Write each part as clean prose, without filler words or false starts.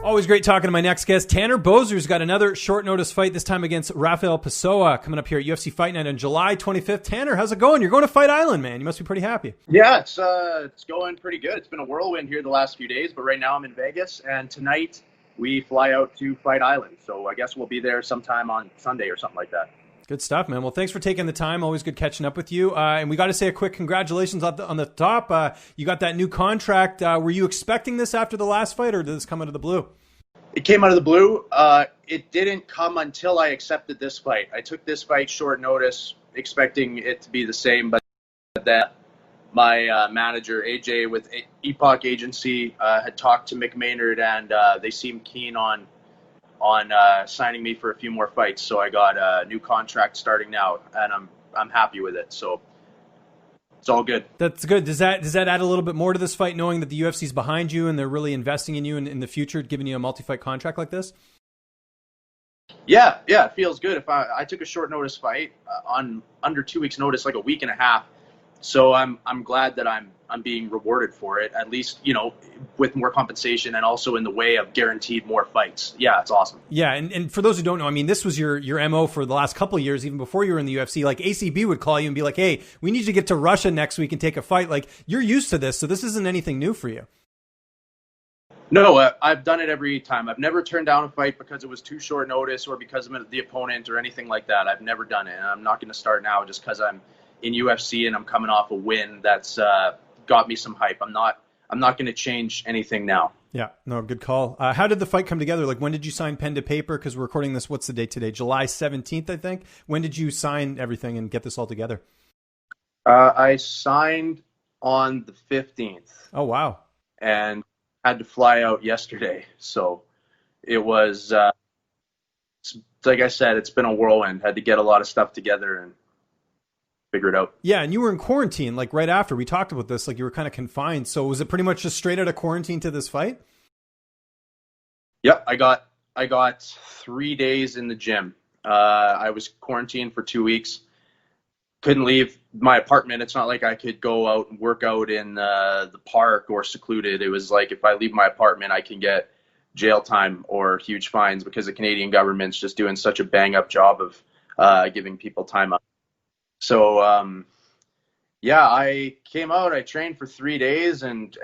Always great talking to my next guest. Tanner Boser's got another short notice fight, this time against Raphael Pessoa, coming up here at UFC Fight Night on July 25th. Tanner, how's it going? You're going to Fight Island, man. You must be pretty happy. Yeah, it's going pretty good. It's been a whirlwind here the last few days, but right now I'm in Vegas, and tonight we fly out to Fight Island. So I guess we'll be there sometime on Sunday or something like that. Good stuff, man. Well, thanks for taking the time. Always good catching up with you. And we got to say a quick congratulations on the top. You got that new contract. Were you expecting this after the last fight, or did this come out of the blue? It came out of the blue. It didn't come until I accepted this fight. I took this fight short notice, expecting it to be the same, but that my manager, AJ, with Epoch Agency, had talked to Mick Maynard, and they seemed keen on signing me for a few more fights. So I got a new contract starting now, and I'm happy with it. So it's all good. That's good. Does that add a little bit more to this fight, knowing that the UFC's behind you and they're really investing in you in the future, giving you a multi-fight contract like this? Yeah, it feels good. If I took a short notice fight on under 2 weeks notice, like a week and a half. So I'm glad that I'm being rewarded for it, at least, with more compensation and also in the way of guaranteed more fights. Yeah, it's awesome. Yeah, and for those who don't know, I mean, this was your MO for the last couple of years, even before you were in the UFC. Like, ACB would call you and be like, hey, we need you to get to Russia next week and take a fight. Like, you're used to this, so this isn't anything new for you. No, I've done it every time. I've never turned down a fight because it was too short notice or because of the opponent or anything like that. I've never done it, and I'm not going to start now just because I'm in UFC and I'm coming off a win that's got me some hype. I'm not going to change anything now. Yeah, no, good call. How did the fight come together? Like, when did you sign pen to paper? Because we're recording this, what's the date today? July 17th, I think. When did you sign everything and get this all together? I signed on the 15th. Oh, wow. And had to fly out yesterday. So it was, like I said, it's been a whirlwind. Had to get a lot of stuff together and figure it out. Yeah, and you were in quarantine, like right after we talked about this, like you were kind of confined. So was it pretty much just straight out of quarantine to this fight? Yep, I got 3 days in the gym. I was quarantined for 2 weeks. Couldn't leave my apartment. It's not like I could go out and work out in the park or secluded. It was like if I leave my apartment, I can get jail time or huge fines because the Canadian government's just doing such a bang up job of giving people time up. So, I came out, I trained for 3 days and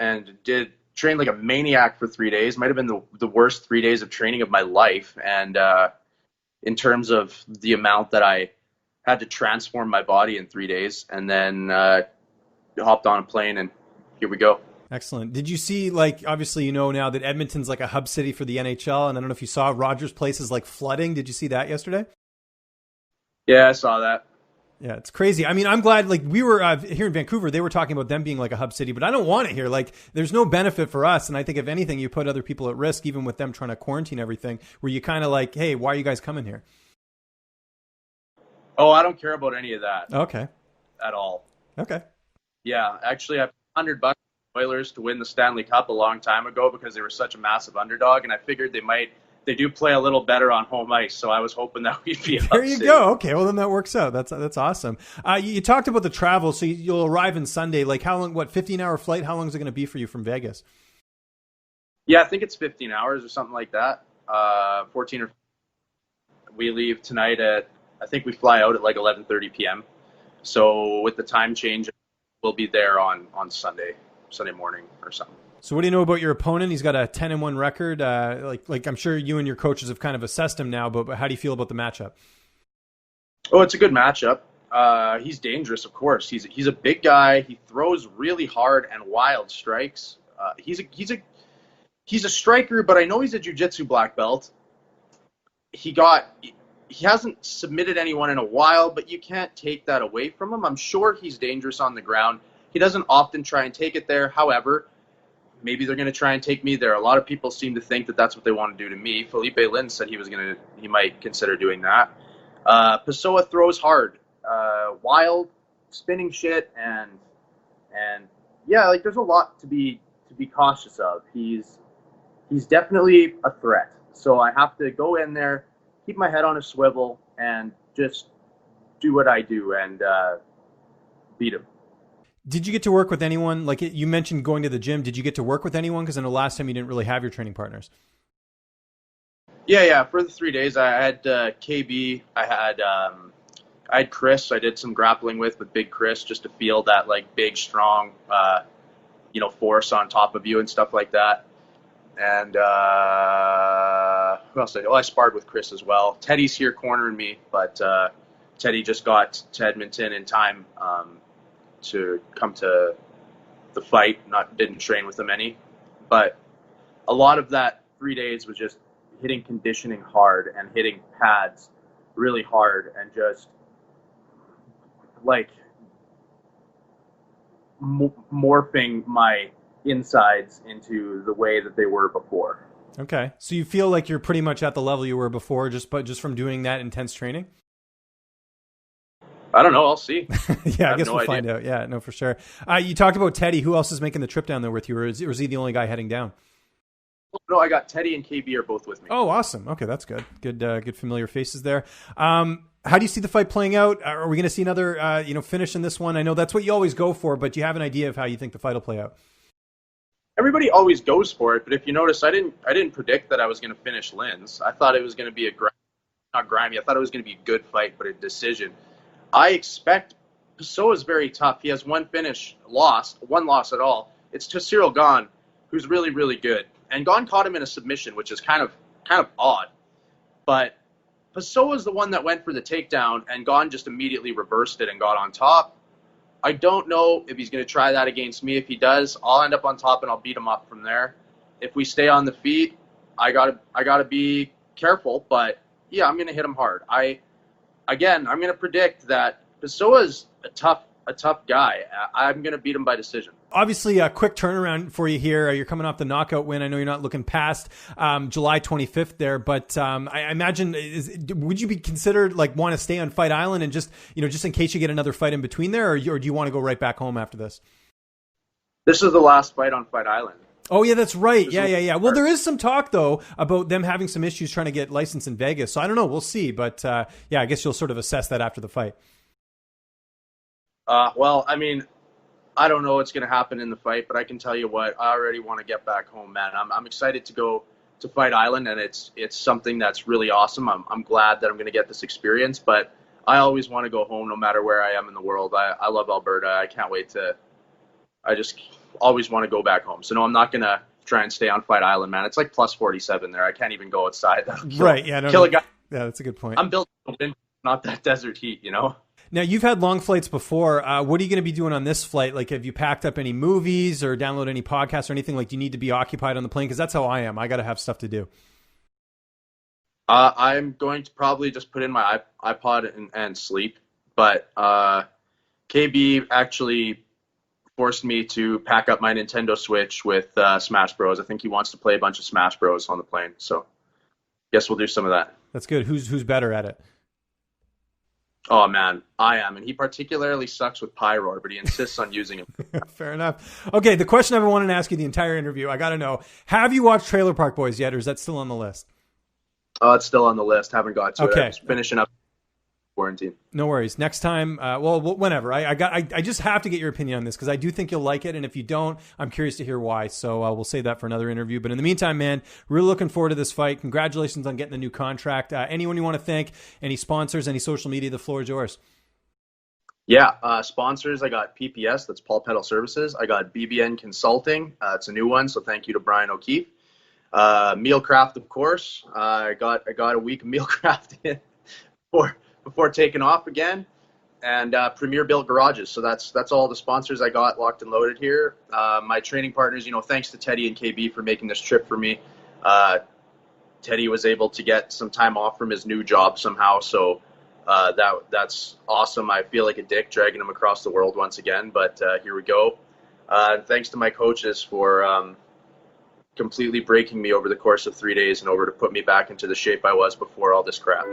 trained like a maniac for 3 days. Might have been the worst 3 days of training of my life. And in terms of the amount that I had to transform my body in 3 days, and then hopped on a plane and here we go. Excellent. Did you see, like, obviously, now that Edmonton's like a hub city for the NHL, and I don't know if you saw Rogers Place is like flooding. Did you see that yesterday? Yeah, I saw that. Yeah, it's crazy. I mean, I'm glad, like, we were here in Vancouver, they were talking about them being like a hub city, but I don't want it here. Like, there's no benefit for us. And I think if anything, you put other people at risk, even with them trying to quarantine everything, where you kind of like, hey, why are you guys coming here? Oh, I don't care about any of that. Okay. At all. Okay. Yeah, actually, I put $100 Oilers to win the Stanley Cup a long time ago because they were such a massive underdog, and I figured they do play a little better on home ice, so I was hoping that we'd be there you go. Okay, well then that works out. That's awesome. You talked about the travel, so you'll arrive on Sunday. Like, how long? 15-hour flight? How long is it going to be for you from Vegas? Yeah, I think it's 15 hours or something like that. 14 or we leave tonight I think we fly out at like 11:30 p.m. So with the time change, we'll be there on Sunday morning or something. So what do you know about your opponent? He's got a 10-1 record. Like I'm sure you and your coaches have kind of assessed him now, but how do you feel about the matchup? Oh, it's a good matchup. He's dangerous, of course. He's a big guy. He throws really hard and wild strikes. He's a striker, but I know he's a jiu-jitsu black belt. He hasn't submitted anyone in a while, but you can't take that away from him. I'm sure he's dangerous on the ground. He doesn't often try and take it there. However, maybe they're going to try and take me there. A lot of people seem to think that that's what they want to do to me. Felipe Lin said he might consider doing that. Pessoa throws hard, wild, spinning shit, and yeah, like there's a lot to be cautious of. He's definitely a threat. So I have to go in there, keep my head on a swivel, and just do what I do and beat him. Did you get to work with anyone? Like you mentioned going to the gym. Did you get to work with anyone? Because I know last time you didn't really have your training partners. Yeah. For the 3 days, I had KB. I had Chris. I did some grappling with Big Chris, just to feel that like big, strong, force on top of you and stuff like that. And who else did I do? Oh, I sparred with Chris as well. Teddy's here cornering me, but Teddy just got to Edmonton in time to come to the fight. Didn't train with him any, but a lot of that 3 days was just hitting conditioning hard and hitting pads really hard and just like morphing my insides into the way that they were before. Okay. So you feel like you're pretty much at the level you were before just from doing that intense training? I don't know. I'll see. Yeah, I guess we'll find out. Yeah, no, for sure. You talked about Teddy. Who else is making the trip down there with you, or is he the only guy heading down? No, I got Teddy and KB are both with me. Oh, awesome. Okay, that's good. Good familiar faces there. How do you see the fight playing out? Are we going to see another, finish in this one? I know that's what you always go for, but do you have an idea of how you think the fight will play out? Everybody always goes for it, but if you notice, I didn't predict that I was going to finish Lynn's. I thought it was going to be not grimy. I thought it was going to be a good fight, but a decision. I expect Pessoa is very tough. He has one loss at all. It's to Cyril Gahn, who's really, really good. And Gahn caught him in a submission, which is kind of odd. But Pessoa is the one that went for the takedown, and Gahn just immediately reversed it and got on top. I don't know if he's going to try that against me. If he does, I'll end up on top and I'll beat him up from there. If we stay on the feet, I gotta be careful. But yeah, I'm going to hit him hard. I'm going to predict that Pessoa is a tough guy. I'm going to beat him by decision. Obviously, a quick turnaround for you here. You're coming off the knockout win. I know you're not looking past July 25th there, but I imagine, would you be considered like want to stay on Fight Island and just in case you get another fight in between there, or do you want to go right back home after this? This is the last fight on Fight Island. Oh, yeah, that's right. Yeah. Well, there is some talk, though, about them having some issues trying to get licensed in Vegas. So I don't know. We'll see. But I guess you'll sort of assess that after the fight. Well, I mean, I don't know what's going to happen in the fight, but I can tell you what, I already want to get back home, man. I'm excited to go to Fight Island, and it's something that's really awesome. I'm glad that I'm going to get this experience, but I always want to go home no matter where I am in the world. I love Alberta. I can't wait I just always want to go back home. So no, I'm not going to try and stay on Fight Island, man. It's like plus 47 there. I can't even go outside. Right. Yeah. Kill a guy. Yeah, that's a good point. I'm built in, not that desert heat, Now, you've had long flights before. What are you going to be doing on this flight? Like, have you packed up any movies or download any podcasts or anything? Like, do you need to be occupied on the plane? Because that's how I am. I got to have stuff to do. I'm going to probably just put in my iPod and sleep. But KB actually forced me to pack up my Nintendo Switch with Smash Bros. I think he wants to play a bunch of Smash Bros. On the plane. So guess we'll do some of that. That's good. Who's better at it? Oh, man, I am. And he particularly sucks with Pyroar, but he insists on using him. Fair enough. Okay, the question I've been wanting to ask you the entire interview, I got to know, have you watched Trailer Park Boys yet, or is that still on the list? Oh, it's still on the list. Haven't got to it. Okay. I'm just finishing up quarantine. No worries. Next time, whenever. I just have to get your opinion on this because I do think you'll like it, and if you don't, I'm curious to hear why. So we'll save that for another interview. But in the meantime, man, really looking forward to this fight. Congratulations on getting the new contract. Anyone you want to thank? Any sponsors? Any social media? The floor is yours. Yeah, sponsors. I got PPS. That's Paul Pedal Services. I got BBN Consulting. It's a new one, so thank you to Brian O'Keefe. Mealcraft, of course. I got a week of Mealcraft in before taking off again, and Premier Built Garages. So that's all the sponsors I got locked and loaded here. My training partners, thanks to Teddy and KB for making this trip for me. Teddy was able to get some time off from his new job somehow, so that's awesome. I feel like a dick dragging him across the world once again, but here we go. And thanks to my coaches for completely breaking me over the course of 3 days in order to put me back into the shape I was before all this crap.